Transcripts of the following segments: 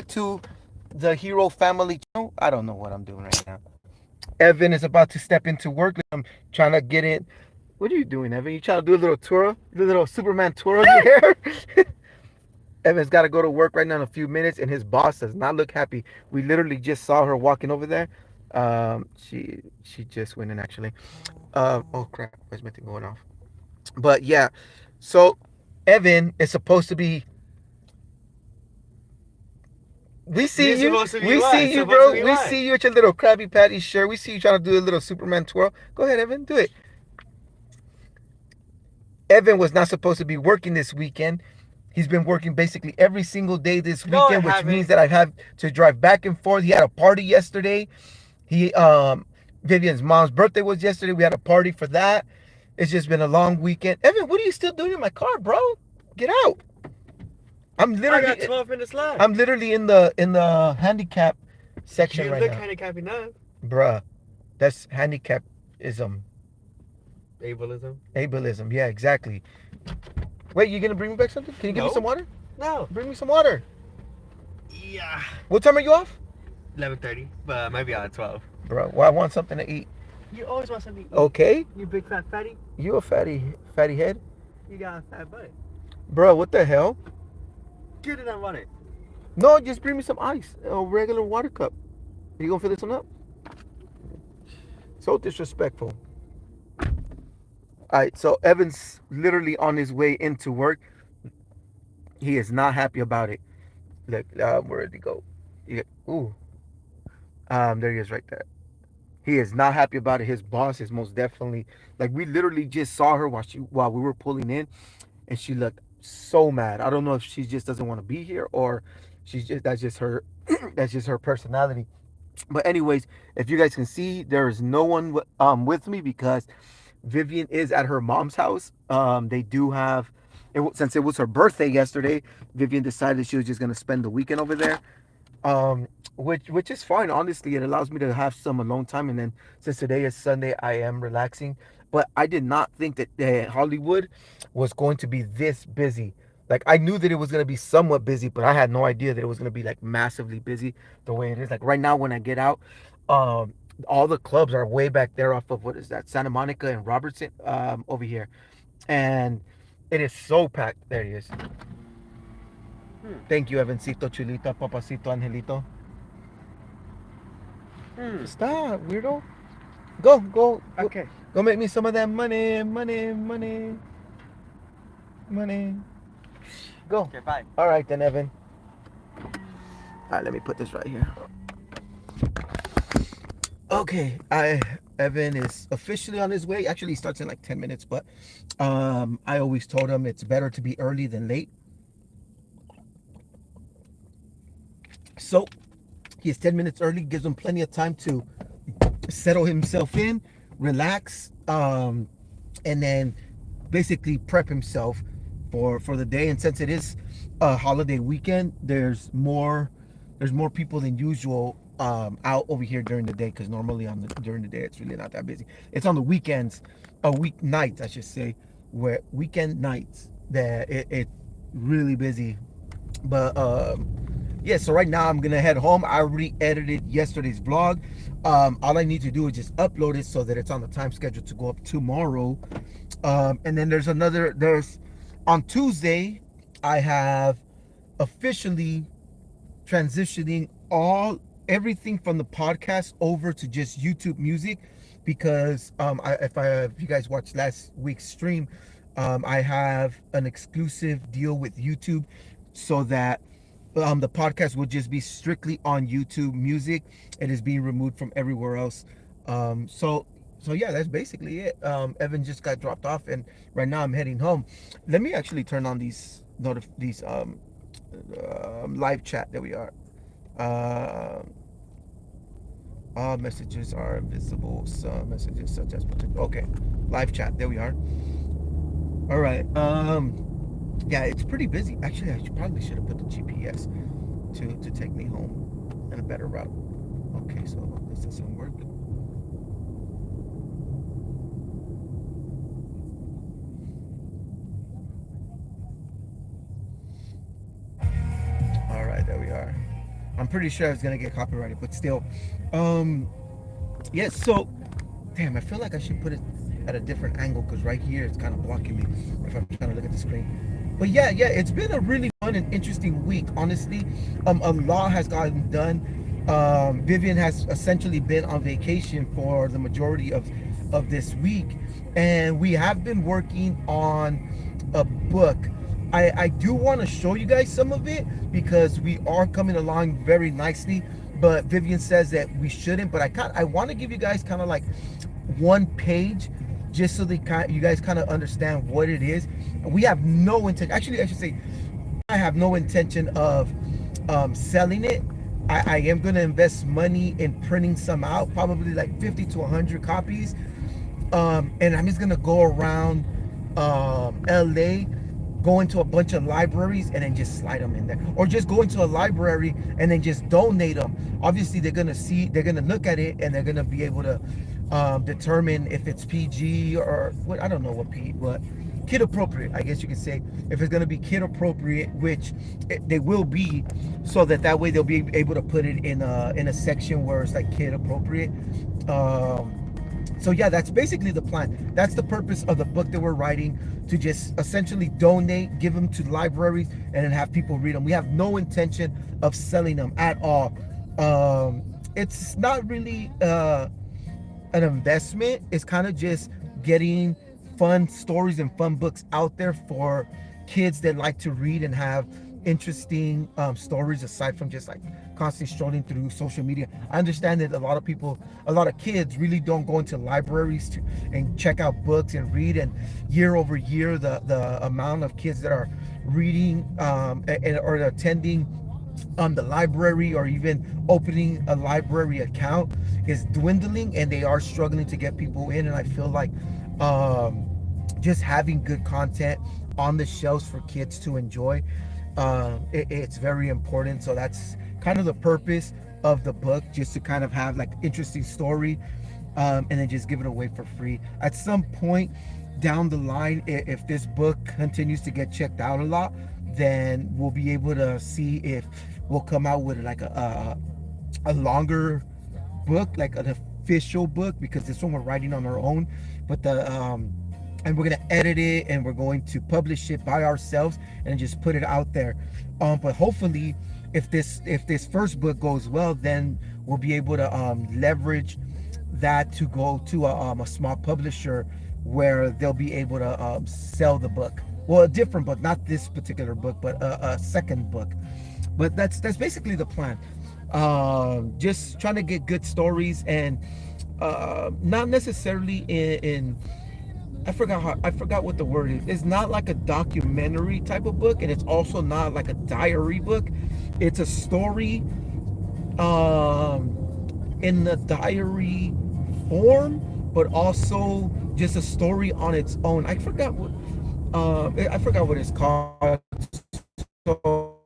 back to the Hero Family channel. I don't know what I'm doing right now. Evan is about to step into work. I'm trying to get in. What are you doing, Evan? You trying to do a little twirl? Do a little Superman twirl in your hair? Evan's got to go to work right now in a few minutes, and his boss does not look happy. We literally just saw her walking over there. She just went in actually. Oh crap! Where's my thing going off? But yeah, so Evan is supposed to be. We You're see you. supposed to be We what? see you, Supposed to bro. be We what? see you with your little Krabby Patty shirt. We see you trying to do a little Superman twirl. Go ahead, Evan. Do it. Evan was not supposed to be working this weekend. He's been working basically every single day this No, I weekend, which means haven't. that I've had to drive back and forth. He had a party yesterday. He Vivian's mom's birthday was yesterday. We had a party for that. It's just been a long weekend. Evan, what are you still doing in my car, bro? Get out. I'm I got literally 12 minutes left. I'm literally in the handicap section You right look now. handicapped enough. Bruh. That's handicapism. Ableism. Ableism. Yeah, exactly. Wait, you gonna bring me back something? Can you give me some No. water? No. Bring me some water. Yeah. What time are you off? 11:30, but maybe on 12. Bro, well, I want something to eat. You always want something to eat. Okay. You big fat fatty. You a fatty head? You got a fat butt. Bro, what the hell? You did not want it. No, just bring me some ice. A regular water cup. You gonna fill this one up? So disrespectful. All right, so Evan's literally on his way into work. He is not happy about it. Look, where did he go? Ooh, there he is, right there. He is not happy about it. His boss is most definitely like we literally just saw her while we were pulling in, and she looked so mad. I don't know if she just doesn't want to be here or she's just that's just her that's just her personality. But anyways, if you guys can see, there is no one with me because Vivian is at her mom's house. They do have since it was her birthday yesterday. Vivian decided she was just gonna spend the weekend over there. Which is fine. Honestly, it allows me to have some alone time. And then since today is Sunday, I am relaxing. But I did not think that Hollywood was going to be this busy. Like I knew that it was gonna be somewhat busy, but I had no idea that it was gonna be like massively busy the way it is. Like right now, when I get out, um, all the clubs are way back there off of what is that, Santa Monica and Robertson, over here, and it is so packed. There he is. Hmm. Thank you, Evancito, Chulita, Papacito, Angelito. Stop, weirdo. Go. Okay. Go make me some of that money. Go. Okay, bye. All right, then, Evan. All right, let me put this right here. Okay, Evan is officially on his way. Actually, he starts in like 10 minutes, but I always told him it's better to be early than late. So he's 10 minutes early, gives him plenty of time to settle himself in, relax, and then basically prep himself for the day. And since it is a holiday weekend, there's more people than usual out over here during the day, because normally during the day it's really not that busy. It's on the weekends, weeknights I should say, where weekend nights that it really busy. But yeah, so right now I'm gonna head home. I already edited yesterday's vlog. All I need to do is just upload it so that it's on the time schedule to go up tomorrow. And then there's on Tuesday I have officially transitioning everything from the podcast over to just YouTube music, because if you guys watched last week's stream, I have an exclusive deal with YouTube so that the podcast will just be strictly on YouTube music. It is being removed from everywhere else. So yeah, that's basically it. Evan just got dropped off, and right now I'm heading home. Let me actually turn on these live chat. There we are. Uh, all messages are invisible. Some messages such as potential. Okay, live chat. There we are. All right. Yeah, it's pretty busy. Actually, probably should have put the GPS to take me home in a better route. Okay, so this doesn't work. All right, there we are. I'm pretty sure it's gonna get copyrighted, but still. Um, yes. So, damn, I feel like I should put it at a different angle because right here it's kind of blocking me if I'm trying to look at the screen. But yeah, it's been a really fun and interesting week. Honestly, a lot has gotten done. Vivian has essentially been on vacation for the majority of this week, and we have been working on a book. I do want to show you guys some of it because we are coming along very nicely. But Vivian says that we shouldn't. But I want to give you guys kind of like one page just so you guys kind of understand what it is. We have no intention. Actually, I should say I have no intention of selling it. I am going to invest money in printing some out, probably like 50 to 100 copies. And I'm just going to go around LA, go into a bunch of libraries and then just slide them in there, or just go into a library and then just donate them. Obviously they're gonna look at it and they're gonna be able to determine if it's PG or what. I don't know what kid appropriate, I guess you could say. If it's gonna be kid appropriate, which they will be, so that way they'll be able to put it in a section where it's like kid appropriate. So yeah, that's basically the plan. That's the purpose of the book that we're writing, to just essentially donate, give them to libraries, and then have people read them. We have no intention of selling them at all. It's not really an investment. It's kind of just getting fun stories and fun books out there for kids that like to read and have interesting stories, aside from just like constantly strolling through social media. I understand that a lot of kids really don't go into libraries and check out books and read, and year over year the amount of kids that are reading or attending the library or even opening a library account is dwindling, and they are struggling to get people in. And I feel like just having good content on the shelves for kids to enjoy, it's very important. So that's kind of the purpose of the book, just to kind of have like interesting story, and then just give it away for free. At some point down the line, if this book continues to get checked out a lot, then we'll be able to see if we'll come out with like a longer book, like an official book, because this one we're writing on our own. But and we're gonna edit it and we're going to publish it by ourselves and just put it out there. But hopefully, if this first book goes well, then we'll be able to leverage that to go to a small publisher where they'll be able to sell the book. Well, a different book, not this particular book, but a second book. But that's basically the plan. Just trying to get good stories, and not necessarily in I forgot what the word is. It's not like a documentary type of book, and it's also not like a diary book. It's a story in the diary form, but also just a story on its own. I forgot what it's called. So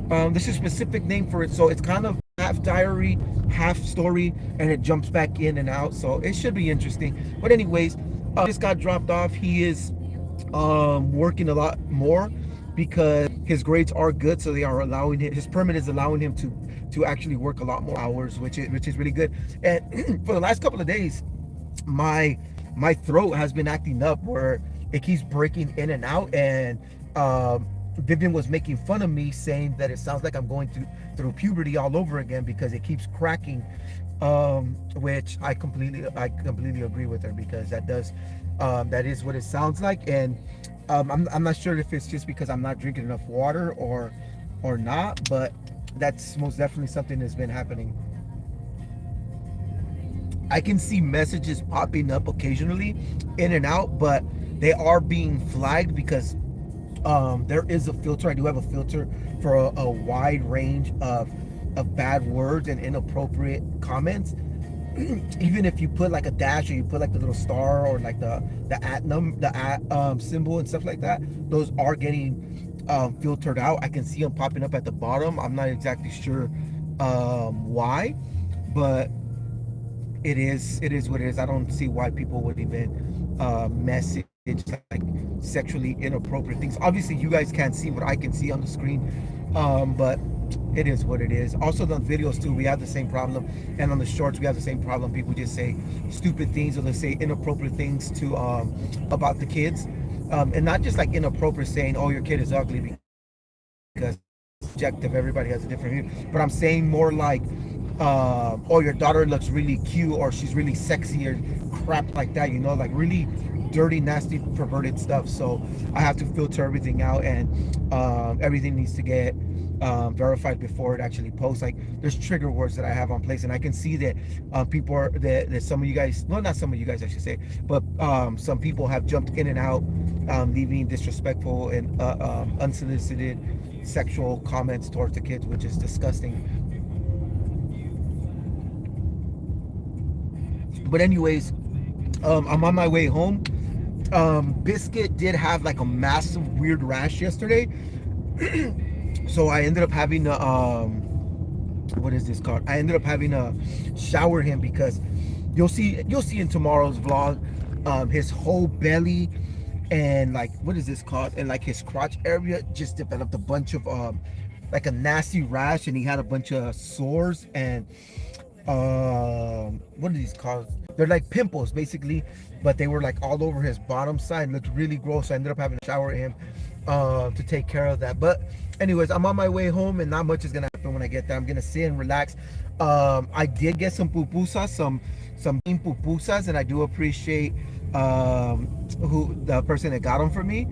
there's a specific name for it. So it's kind of half diary, half story, and it jumps back in and out. So it should be interesting. But anyways, just got dropped off. He is working a lot more because his grades are good, so they are allowing him, his permit is allowing him to actually work a lot more hours, which is really good. And for the last couple of days, my throat has been acting up where it keeps breaking in and out, and Vivian was making fun of me, saying that it sounds like I'm going through puberty all over again because it keeps cracking, which I completely agree with her, because that is what it sounds like. And I'm not sure if it's just because I'm not drinking enough water or not, but that's most definitely something that's been happening. I can see messages popping up occasionally in and out, but they are being flagged because there is a filter. I do have a filter for a wide range of bad words and inappropriate comments. Even if you put like a dash, or you put like the little star, or like the at symbol and stuff like that, those are getting filtered out. I can see them popping up at the bottom. I'm not exactly sure why, but it is what it is. I don't see why people would even message like sexually inappropriate things. Obviously you guys can't see what I can see on the screen, But it is what it is. Also, the videos too, we have the same problem, and on the shorts, we have the same problem. People just say stupid things, or they say inappropriate things to about the kids, and not just like inappropriate saying, "Oh, your kid is ugly," because subjective, everybody has a different view. But I'm saying more like, "Oh, your daughter looks really cute," or "She's really sexy," or crap like that. You know, like really dirty, nasty, perverted stuff. So I have to filter everything out, and everything needs to get verified before it actually posts. Like there's trigger words that I have on place, and I can see that people are that some of you guys, well, not some of you guys, I should say, but some people have jumped in and out, leaving disrespectful and unsolicited sexual comments towards the kids, which is disgusting. But anyways, I'm on my way home. Biscuit did have like a massive weird rash yesterday. So I ended up having to what is this called? I ended up having to shower him, because you'll see in tomorrow's vlog, his whole belly and like, what is this called? And like his crotch area just developed a bunch of like a nasty rash, and he had a bunch of sores and what are these called? They're like pimples basically, but they were like all over his bottom side. Looked really gross. So I ended up having to shower him to take care of that. But anyways, I'm on my way home, and not much is gonna happen when I get there. I'm gonna sit and relax. I did get some pupusas, some pupusas, and I do appreciate who the person that got them for me.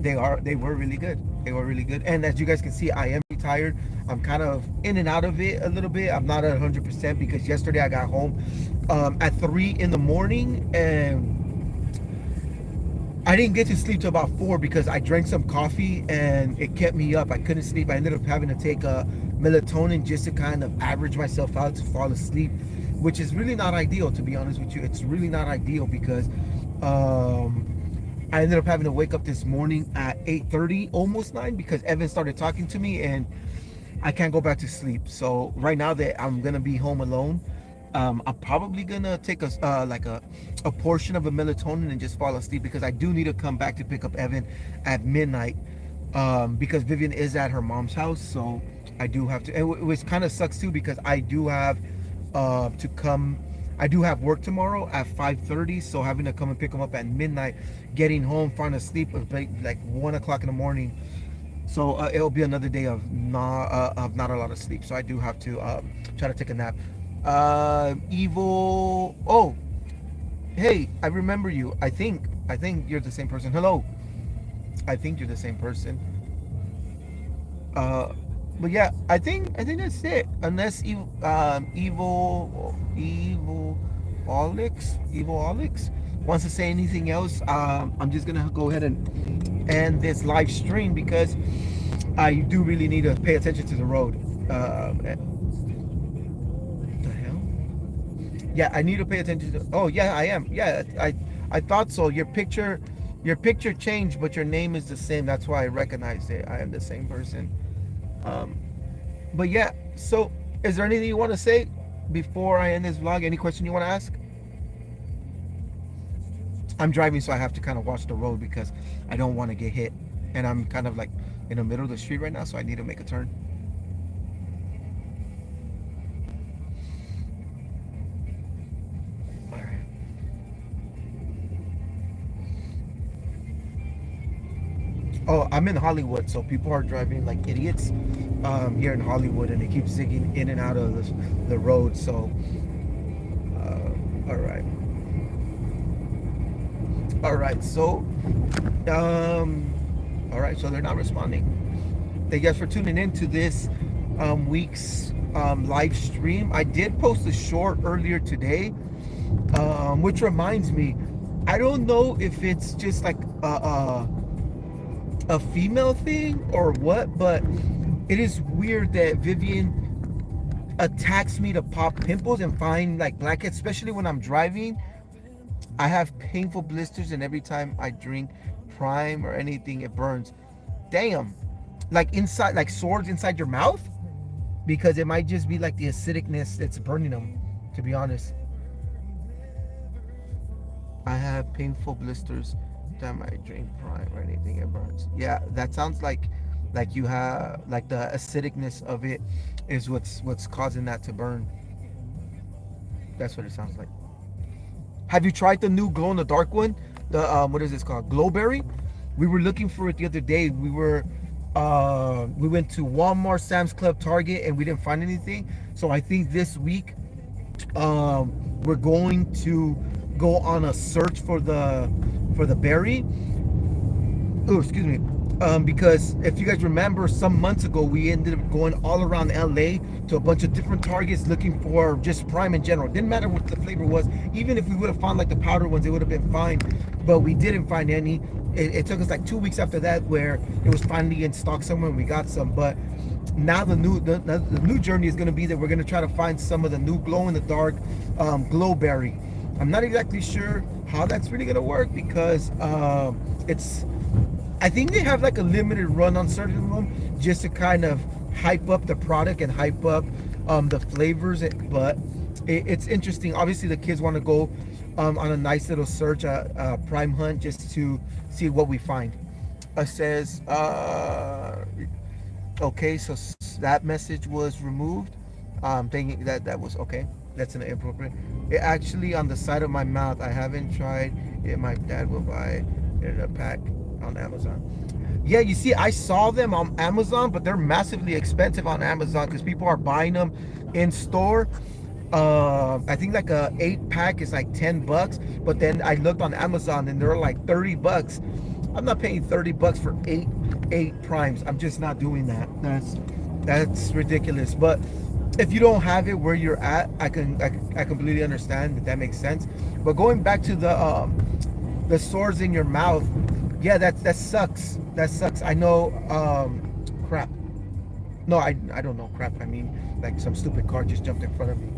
They were really good. They were really good. And as you guys can see, I am tired. I'm kind of in and out of it a little bit. I'm not at 100% because yesterday I got home at 3 in the morning, and I didn't get to sleep till about 4 because I drank some coffee and it kept me up. I couldn't sleep. I ended up having to take a melatonin just to kind of average myself out to fall asleep, which is really not ideal, to be honest with you. It's really not ideal because I ended up having to wake up this morning at 8:30, almost 9, because Evan started talking to me and I can't go back to sleep. So right now that I'm gonna be home alone, I'm probably gonna take a portion of a melatonin and just fall asleep, because I do need to come back to pick up Evan at midnight, because Vivian is at her mom's house. So I do have to. It was kind of sucks too, because I do have to come. I do have work tomorrow at 5:30, so having to come and pick him up at midnight, getting home, falling asleep like 1 o'clock in the morning. So it'll be another day of not a lot of sleep. So I do have to try to take a nap. Evil. Oh, hey, I remember you. I think you're the same person. Hello. I think you're the same person. Uh, but yeah, I think that's it. Unless evil Alex wants to say anything else, I'm just gonna go ahead and end this live stream, because I do really need to pay attention to the road. What the hell? Yeah, I need to pay attention to. Oh yeah, I am. Yeah, I thought so. Your picture changed, but your name is the same. That's why I recognized it. I am the same person. Um, but yeah. So, is there anything you want to say before I end this vlog? Any question you want to ask? I'm driving, so I have to kind of watch the road because I don't want to get hit, and I'm kind of like in the middle of the street right now, so I need to make a turn. All right. Oh, I'm in Hollywood, so people are driving like idiots here in Hollywood, and they keep zigging in and out of the road. So, all right, all right. So, all right. So they're not responding. Thank you guys for tuning in to this week's live stream. I did post a short earlier today, which reminds me, I don't know if it's just like a female thing or what, but it is weird that Vivian attacks me to pop pimples and find like blackheads, especially when I'm driving. I have painful blisters, and every time I drink Prime or anything, it burns. Damn. Like inside, like swords inside your mouth? Because it might just be like the acidicness that's burning them, to be honest. I have painful blisters. Every time I drink Prime or anything, it burns. Yeah, that sounds like Like you have like the acidicness of it is what's causing that to burn. That's what it sounds like. Have you tried the new glow in the dark one? The what is this called? Glowberry. We were looking for it the other day. We went to Walmart, Sam's Club, Target, and we didn't find anything. So I think this week we're going to go on a search for the berry. Oh, excuse me. Because if you guys remember, some months ago we ended up going all around LA to a bunch of different Targets looking for just Prime in general. Didn't matter what the flavor was. Even if we would have found like the powder ones, it would have been fine. But we didn't find any. It took us like 2 weeks after that where it was finally in stock somewhere and we got some. But now the new journey is going to be that we're going to try to find some of the new glow in the dark glowberry. I'm not exactly sure how that's really going to work because it's I think they have like a limited run on certain of them just to kind of hype up the product and hype up the flavors. But it's interesting. Obviously, the kids want to go on a nice little search, prime hunt, just to see what we find. It says, okay, so that message was removed. Thinking that was okay. That's an inappropriate. It actually on the side of my mouth. I haven't tried it. My dad will buy it in a pack on Amazon. Yeah, you see, I saw them on Amazon, but they're massively expensive on Amazon because people are buying them in store. I think like a 8 pack is like $10, but then I looked on Amazon and they're like $30. I'm not paying $30 for eight primes. I'm just not doing that. That's ridiculous. But if you don't have it where you're at, I completely understand that makes sense. But going back to the sores in your mouth, yeah, that sucks. That sucks. I know. Crap. No, I don't know. Crap. I mean, like some stupid car just jumped in front of me.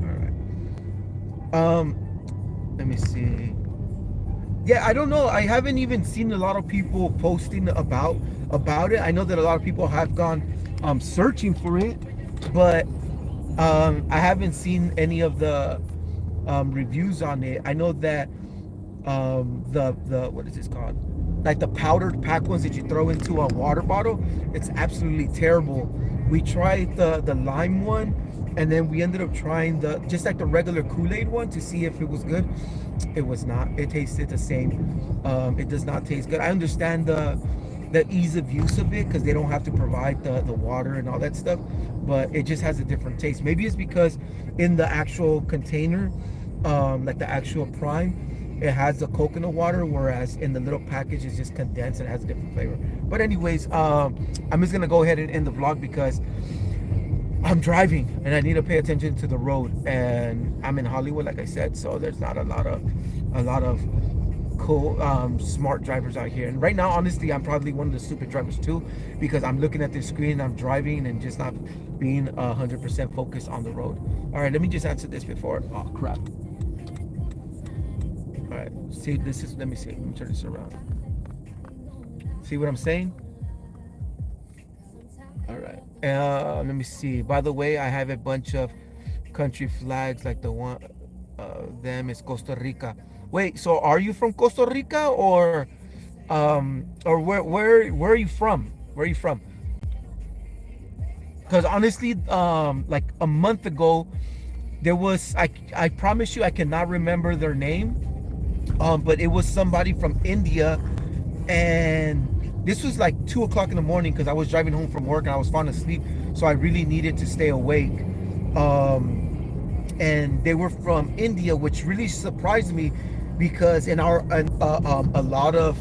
All right. Let me see. Yeah, I don't know. I haven't even seen a lot of people posting about it. I know that a lot of people have gone searching for it, but I haven't seen any of the reviews on it. I know that the what is this called? Like the powdered pack ones that you throw into a water bottle. It's absolutely terrible. We tried the lime one, and then we ended up trying just like the regular Kool-Aid one to see if it was good. It was not. It tasted the same. It does not taste good. I understand the ease of use of it because they don't have to provide the water and all that stuff, but it just has a different taste. Maybe it's because in the actual container, like the actual prime, it has the coconut water, whereas in the little package it's just condensed and it has a different flavor. But anyways, I'm just gonna go ahead and end the vlog because I'm driving and I need to pay attention to the road, and I'm in Hollywood, like I said, so there's not a lot of cool smart drivers out here. And right now, honestly, I'm probably one of the stupid drivers too, because I'm looking at the screen, I'm driving and just not being 100% focused on the road. All right, let me just answer this before. Oh crap. All right, see, this is, let me see, let me turn this around. See what I'm saying? All right. Let me see. By the way, I have a bunch of country flags, like the one them is Costa Rica. Wait, so are you from Costa Rica or where are you from? Where are you from? Because honestly, like a month ago, there was I promise you I cannot remember their name, but it was somebody from India, and this was like 2 o'clock in the morning because I was driving home from work and I was falling asleep, so I really needed to stay awake. And they were from India, which really surprised me because in a lot of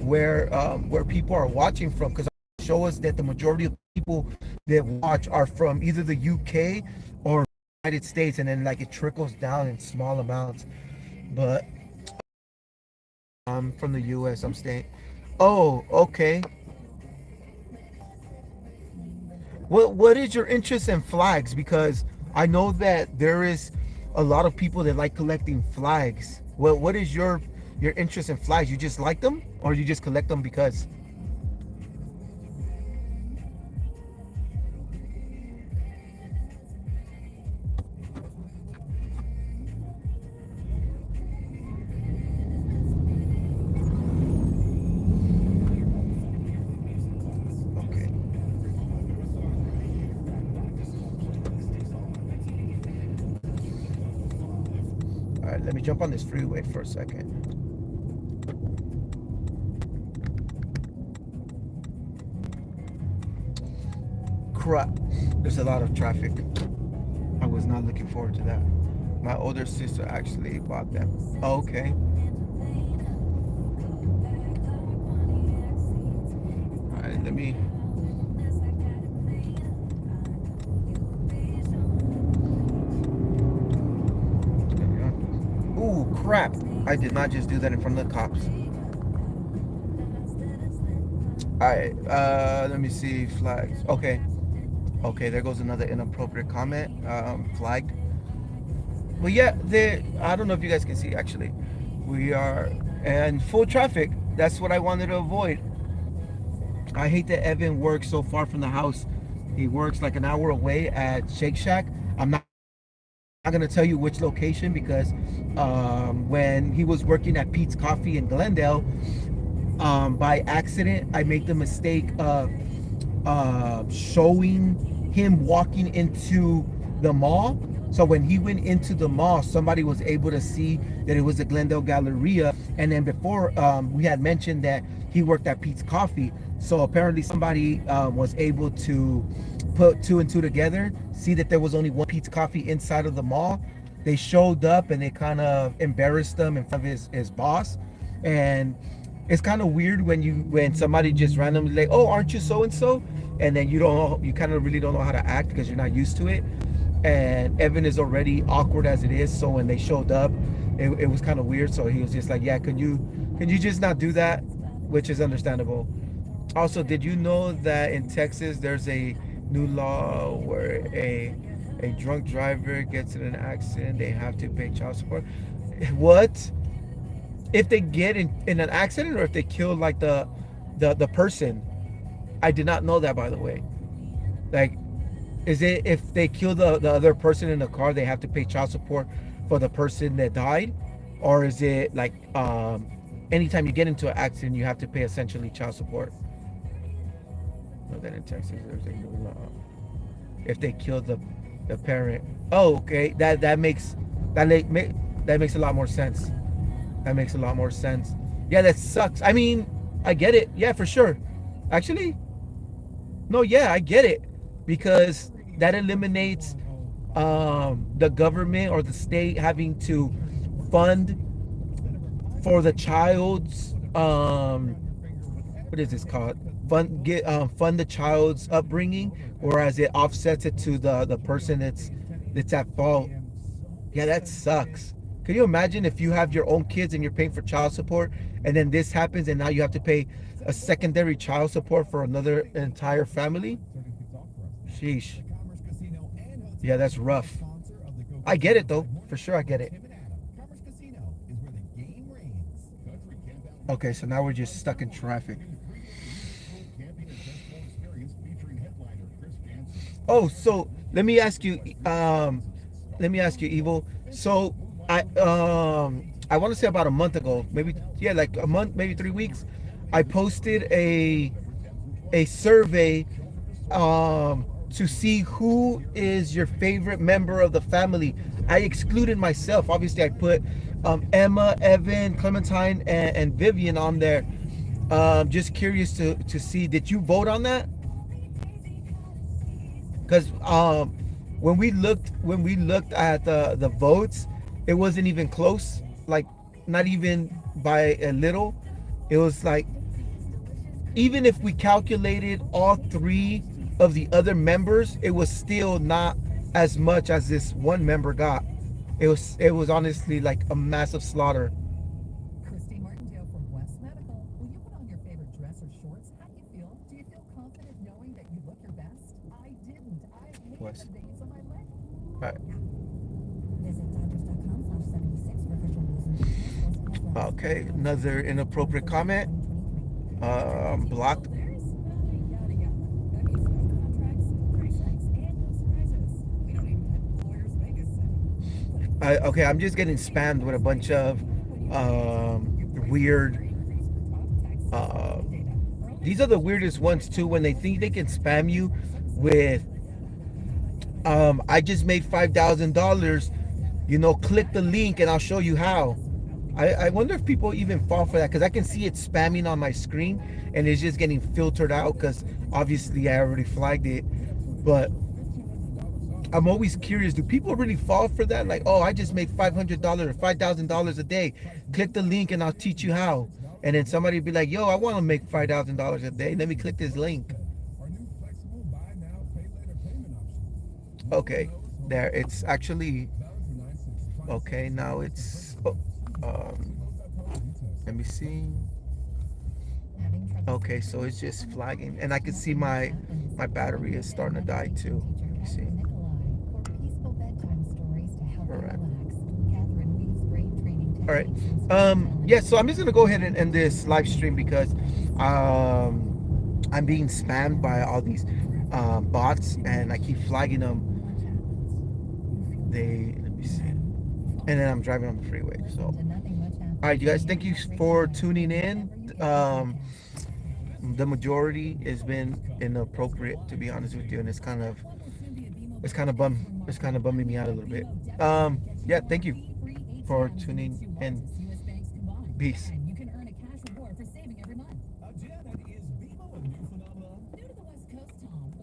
where people are watching from, because show us that the majority of people that watch are from either the UK or United States, and then like it trickles down in small amounts. But I'm from the US. I'm staying. Oh, okay. What is your interest in flags? Because I know that there is a lot of people that like collecting flags. What is your interest in flags? You just like them, or you just collect them because? me jump on this freeway for a second. Crap. There's a lot of traffic. I was not looking forward to that. My older sister actually bought them. Oh, okay. All right, let me. Ooh, crap. I did not just do that in front of the cops. Alright, let me see. Flags. Okay. Okay, there goes another inappropriate comment. Flagged. Well, yeah, I don't know if you guys can see, actually. We are in full traffic. That's what I wanted to avoid. I hate that Evan works so far from the house. He works like an hour away at Shake Shack. I'm not going to tell you which location because when he was working at Pete's Coffee in Glendale, by accident, I made the mistake of showing him walking into the mall. So when he went into the mall, somebody was able to see that it was the Glendale Galleria. And then before, we had mentioned that he worked at Pete's Coffee. So apparently somebody was able to put two and two together, see that there was only one Pete's Coffee inside of the mall. They showed up and they kind of embarrassed him in front of his boss. And it's kind of weird when somebody just randomly like, oh, aren't you so and so? And then you kind of really don't know how to act because you're not used to it. And Evan is already awkward as it is. So when they showed up, it was kind of weird. So he was just like, yeah, can you just not do that? Which is understandable. Also, did you know that in Texas there's a new law where a drunk driver gets in an accident, they have to pay child support? What? If they get in an accident or if they kill like the person? I did not know that, by the way. Like, is it if they kill the other person in the car, they have to pay child support for the person that died? Or is it like anytime you get into an accident, you have to pay essentially child support? No, then in Texas, there's a new law. If they kill the parent. Oh, okay. That makes a lot more sense. That makes a lot more sense. Yeah, that sucks. I mean, I get it. Yeah, for sure. Actually, no, yeah, I get it. Because that eliminates the government or the state having to fund for the child's what is this called? Fund the child's upbringing, whereas it offsets it to the person that's at fault. Yeah, that sucks. Can you imagine if you have your own kids and you're paying for child support, and then this happens, and now you have to pay a secondary child support for another entire family? Sheesh. Yeah, that's rough. I get it though, for sure. I get it. Okay, so now we're just stuck in traffic. Oh, so let me ask you, Evil. So I want to say about a month ago, maybe, yeah, like a month, maybe 3 weeks, I posted a survey to see who is your favorite member of the family. I excluded myself. Obviously, I put Emma, Evan, Clementine, and Vivian on there. Just curious to see, did you vote on that? Because when we looked at the votes, it wasn't even close. Like, not even by a little. It was like, even if we calculated all three of the other members, it was still not as much as this one member got. It was honestly like a massive slaughter. Christine Martindale from West Medical. When you put on your favorite dress or shorts, how do you feel? Do you feel confident knowing that you look your best? I didn't. I hated West. the veins on my leg. Right. Visit Dodgers.com/76 for official rules and details. Okay, another inappropriate comment. Blocked. Okay, I'm just getting spammed with a bunch of weird. These are the weirdest ones too. When they think they can spam you with, I just made $5,000 click the link and I'll show you how. I wonder if people even fall for that, because I can see it spamming on my screen and it's just getting filtered out because obviously I already flagged it. But I'm always curious, do people really fall for that? Like, oh, I just made $500 or $5,000 a day. Click the link and I'll teach you how. And then somebody be like, yo, I want to make $5,000 a day. Let me click this link. Okay, there. It's actually okay. Now it's. Oh, let me see. Okay, so it's just flagging, and I can see my battery is starting to die too. Let me see. All right. Yeah, so I'm just gonna go ahead and end this live stream because I'm being spammed by all these bots, and I keep flagging them. Let me see. And then I'm driving on the freeway. So, all right, you guys, thank you for tuning in. The majority has been inappropriate, to be honest with you, and it's kind of bumming me out a little bit. Yeah, thank you for tuning in. Peace.